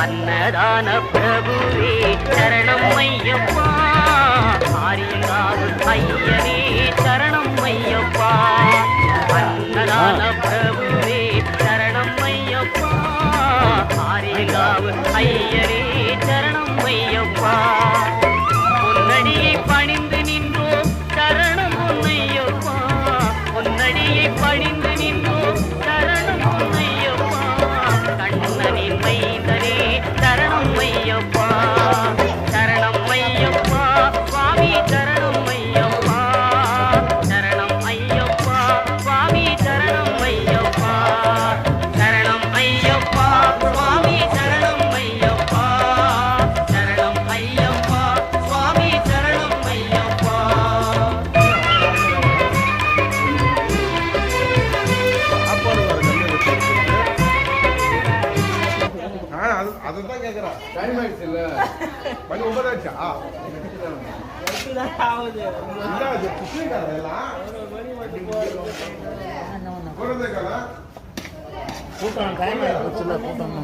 அன்னதான பிரபுவே சரணம் ஐயப்பா, ஆரியங்காவு ஐயனே சரணம் ஐயப்பா. அன்னதான பிரபுவே சரணம் ஐயப்பா, ஆரியங்காவு ஐயனே சரணம் ஐயப்பா. பொன்னடியை பணிந்து நின்றோம் சரணம் பொன்னையப்பா, பொன்னடியை பணிந்து நின்றோம் சரணம் பொன்னையப்பா. கண்ணனின் மைந்தனே சரணம் ஐயப்பா, சரணம் ஐயப்பா சுவாமி சரணம் ஐயப்பா, சரணம் ஐயப்பா சுவாமி சரணம் ஐயப்பா, சரணம் ஐயப்பா சுவாமி சரணம் ஐயப்பா, சரணம் ஐயப்பா சுவாமி சரணம் ஐயப்பா. அதுதான் கேட்குறேன். டைம் ஆயிடுச்சு இல்லை, மணி 9 ஆச்சா? கூட்டம் டைம் ஆயிடுச்சுல, கூட்டம்